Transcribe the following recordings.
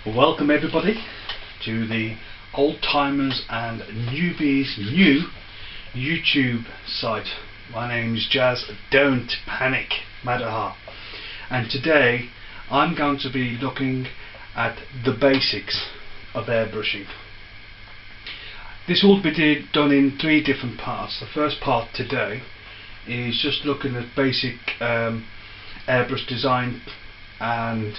Welcome everybody to the old timers and newbies new YouTube site. My name is Jazz Don't Panic Madahar, and today I'm going to be looking at the basics of airbrushing. This will be done in three different parts. The first part today is just looking at basic airbrush design and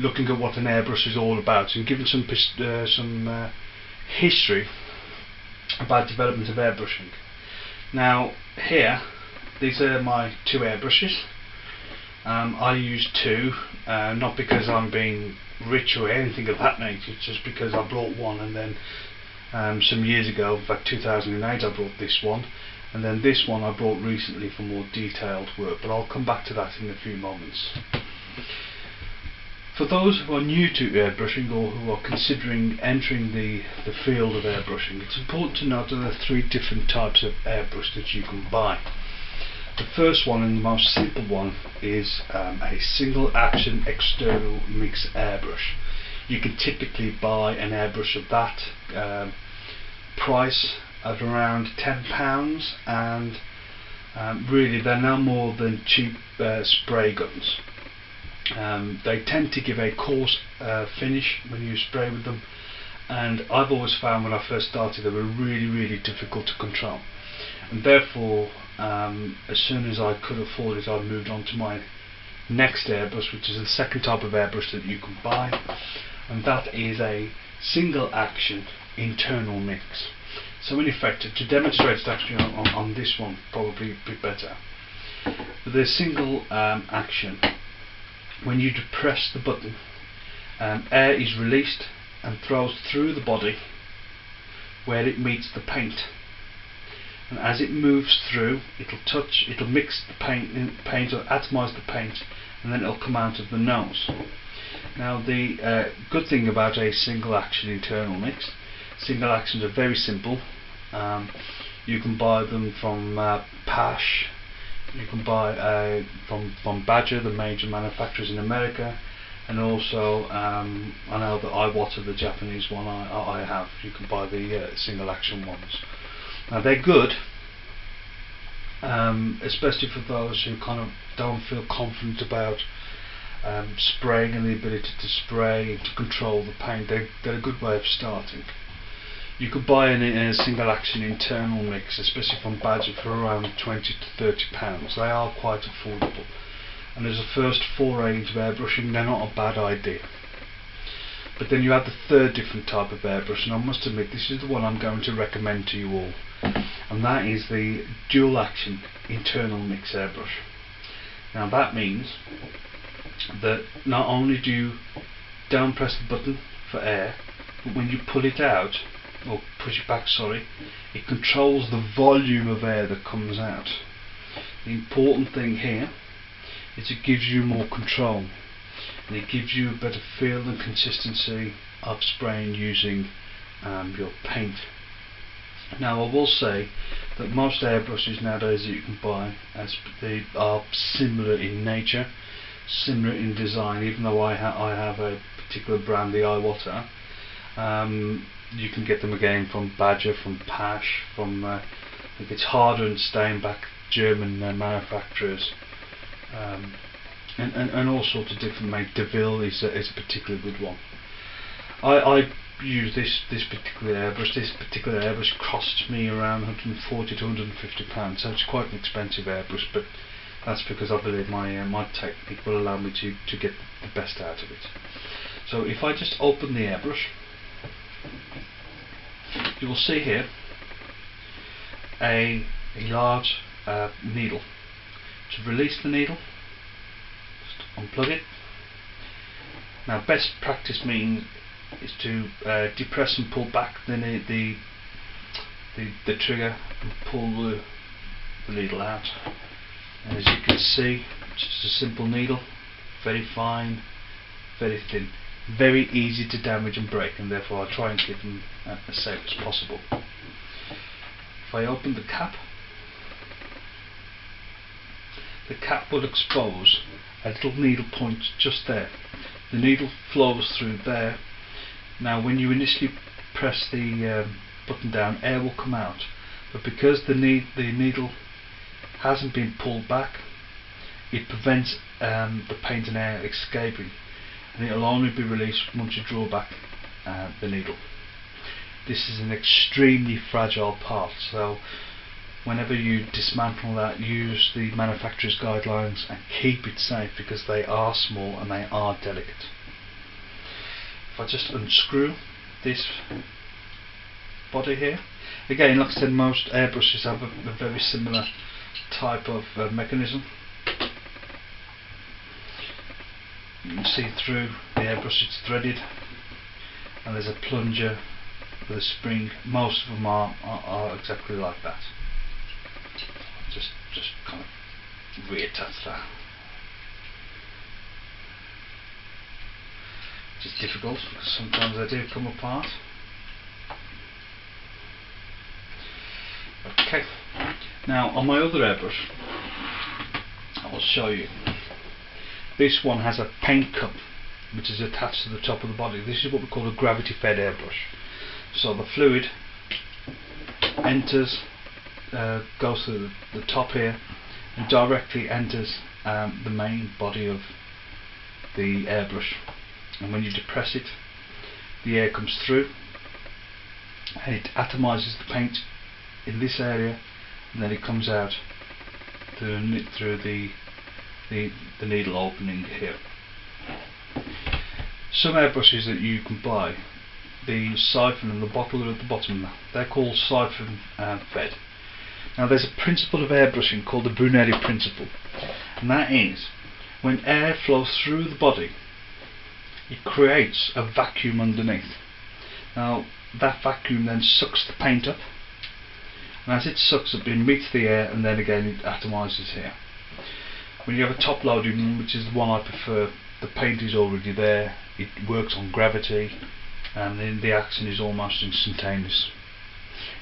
looking at what an airbrush is all about and giving some history about development of airbrushing. Now here, these are my two airbrushes. I use two, not because I'm being rich or anything of that nature, it's just because I brought one, and then some years ago, in fact 2008, I brought this one, and then this one I brought recently for more detailed work, but I'll come back to that in a few moments. For those who are new to airbrushing or who are considering entering the field of airbrushing, it's important to note that there are three different types of airbrush that you can buy. The first one, and the most simple one, is a single action external mix airbrush. You can typically buy an airbrush of that price at around £10, and really they're no more than cheap spray guns. They tend to give a coarse finish when you spray with them, and I've always found when I first started they were really difficult to control, and therefore as soon as I could afford it, I moved on to my next airbrush, which is the second type of airbrush that you can buy, and that is a single action internal mix. So in effect, to demonstrate it actually on this one probably be better. With a single action, when you depress the button, air is released and flows through the body where it meets the paint, and as it moves through, it'll mix the paint or atomize the paint, and then it'll come out of the nose. Now the good thing about a single action internal mix, single actions are very simple. You can buy them from Pash. You can buy from Badger, the major manufacturers in America, and also I know that Iwata, the Japanese one, I have. You can buy the single action ones. Now they're good, especially for those who kind of don't feel confident about spraying and the ability to spray and to control the paint. They're a good way of starting. You could buy a single action internal mix, especially from Badger, for around £20 to £30. They are quite affordable, and as a first foray into airbrushing, they're not a bad idea. But then you have the third different type of airbrush, and I must admit this is the one I'm going to recommend to you all, and that is the dual action internal mix airbrush. Now that means that not only do you down press the button for air, but when you pull it out, or push it back, sorry, it controls the volume of air that comes out. The important thing here is it gives you more control, and it gives you a better feel and consistency of spraying using your paint. Now I will say that most airbrushes nowadays that you can buy, they are similar in nature, similar in design. Even though I have a particular brand, the Iwata, you can get them again from Badger, from Pash, from I think it's Harder and Steinbach, German manufacturers, and all sorts of different make. DeVille is a particularly good one. I use this particular airbrush. This particular airbrush costs me around £140 to £150, so it's quite an expensive airbrush, but that's because I believe my technique will allow me to get the best out of it. So if I just open the airbrush, you will see here a large needle. To release the needle, just unplug it. Now best practice means is to depress and pull back the trigger and pull the needle out. And as you can see, it's just a simple needle, very fine, very thin, very easy to damage and break, and therefore I try and keep them as safe as possible. If I open the cap will expose a little needle point just there. The needle flows through there Now when you initially press the button down, air will come out, but because the needle hasn't been pulled back, it prevents the paint and air escaping, and it will only be released once you draw back the needle. This is an extremely fragile part, so whenever you dismantle that, use the manufacturer's guidelines and keep it safe, because they are small and they are delicate. If I just unscrew this body here, again, like I said, most airbrushes have a very similar type of mechanism. You can see through the airbrush it's threaded, and there's a plunger with a spring. Most of them are exactly like that. Just kind of reattach that. Which is difficult because sometimes they do come apart. Okay, now on my other airbrush, I will show you. This one has a paint cup which is attached to the top of the body. This is what we call a gravity fed airbrush. So the fluid enters, goes to the top here and directly enters the main body of the airbrush, and when you depress it, the air comes through and it atomizes the paint in this area, and then it comes out through the needle opening here. Some airbrushes that you can buy, the siphon and the bottle are at the bottom, they're called siphon fed. Now there's a principle of airbrushing called the Brunelli principle, and that is when air flows through the body, it creates a vacuum underneath. Now that vacuum then sucks the paint up, and as it sucks up, it meets the air, and then again it atomizes here. When you have a top loading one, which is the one I prefer, the paint is already there, it works on gravity, and then the action is almost instantaneous.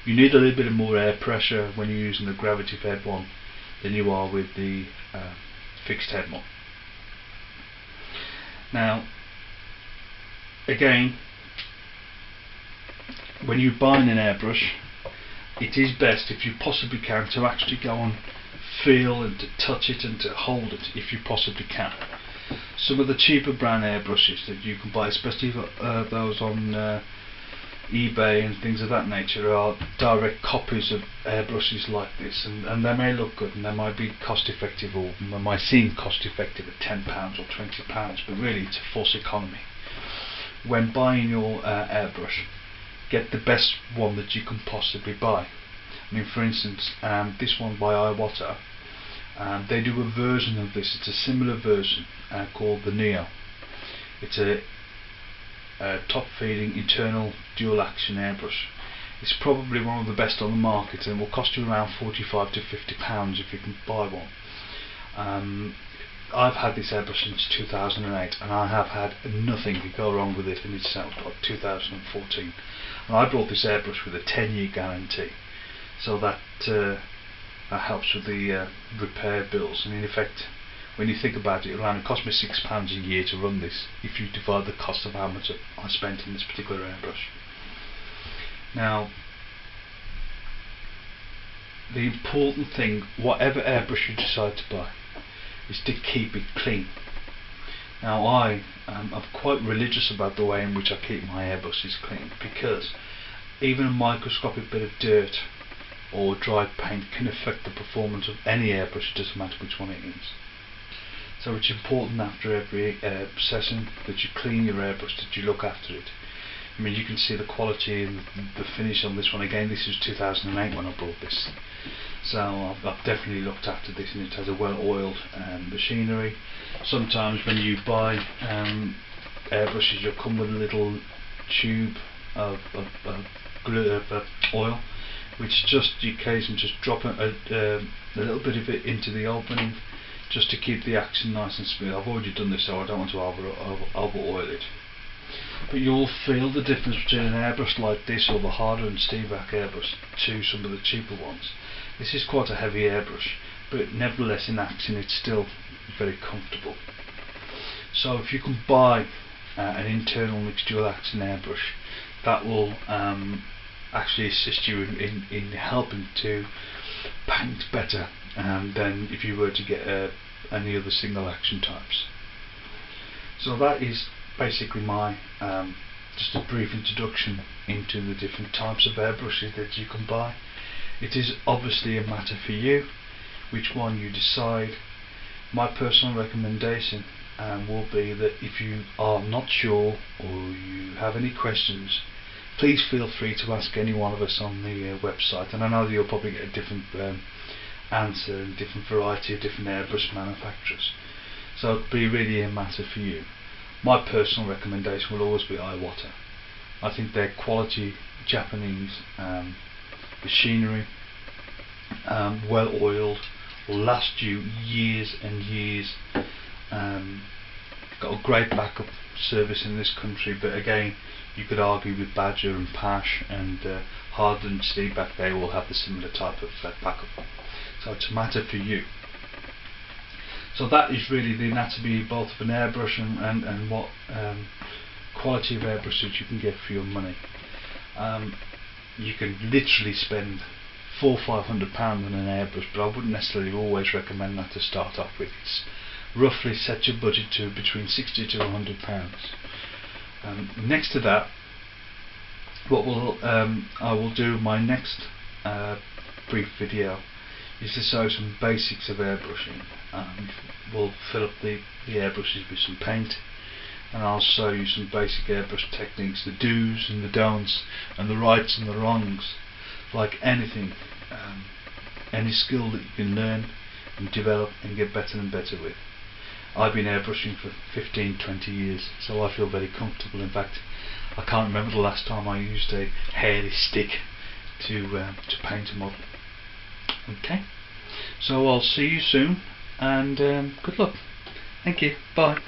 You need a little bit more air pressure when you're using the gravity fed one than you are with the fixed head one. Now again, when you buy an airbrush, it is best, if you possibly can, to actually go and feel and to touch it and to hold it if you possibly can. Some of the cheaper brand airbrushes that you can buy, especially those on eBay and things of that nature, are direct copies of airbrushes like this, and they may look good and they might be cost effective, or they might seem cost effective at £10 or £20, but really it's a false economy. When buying your airbrush, get the best one that you can possibly buy. I mean, for instance, this one by Iwata, they do a version of this. It's a similar version called the Neo. It's a top feeding internal dual action airbrush. It's probably one of the best on the market, and will cost you around £45 to £50 if you can buy one. I've had this airbrush since 2008, and I have had nothing to go wrong with it, and it's out like 2014. And I bought this airbrush with a 10-year guarantee, so that helps with the repair bills. And in effect, when you think about it, it'll only cost me £6 a year to run this if you divide the cost of how much I spent in this particular airbrush. Now, the important thing, whatever airbrush you decide to buy, is to keep it clean. Now I'm quite religious about the way in which I keep my airbrushes clean, because even a microscopic bit of dirt or dry paint can affect the performance of any airbrush. It doesn't matter which one it is. So it's important after every session that you clean your airbrush, that you look after it. I mean, you can see the quality and the finish on this one. Again, this was 2008 when I bought this, so I've definitely looked after this, and it has a well-oiled machinery. Sometimes when you buy airbrushes, you'll come with a little tube of oil, which just you occasionally just drop a little bit of it into the opening, just to keep the action nice and smooth. I've already done this, so I don't want to over oil it. But you'll feel the difference between an airbrush like this or the harder and Stevac airbrush to some of the cheaper ones. This is quite a heavy airbrush, but nevertheless in action it's still very comfortable. So if you can buy an internal mixed dual action airbrush that will actually assist you in helping to paint better than if you were to get any other single action types. So that is basically my just a brief introduction into the different types of airbrushes that you can buy. It is obviously a matter for you which one you decide. My personal recommendation will be that if you are not sure or you have any questions, please feel free to ask any one of us on the website, and I know that you'll probably get a different answer and different variety of different airbrush manufacturers, so it'll be really a matter for you. My personal recommendation will always be Iwata. I think their quality Japanese machinery, well oiled, will last you years and years. Got a great backup service in this country, but again, you could argue with Badger and Pash and Harden and Steelback, they all have the similar type of backup. So it's a matter for you. So that is really the anatomy both of an airbrush and what quality of airbrush that you can get for your money. You can literally spend £400 or £500 on an airbrush, but I wouldn't necessarily always recommend that to start off with. It's roughly set your budget to between £60 to £100. Next to that, what I will do my next brief video is to show some basics of airbrushing. We'll fill up the airbrushes with some paint, and I'll show you some basic airbrush techniques, the do's and the don'ts and the rights and the wrongs. Like anything, any skill that you can learn and develop and get better and better with. I've been airbrushing for 15-20 years, so I feel very comfortable. In fact, I can't remember the last time I used a hairy stick to paint a model. Okay, so I'll see you soon, and good luck. Thank you. Bye.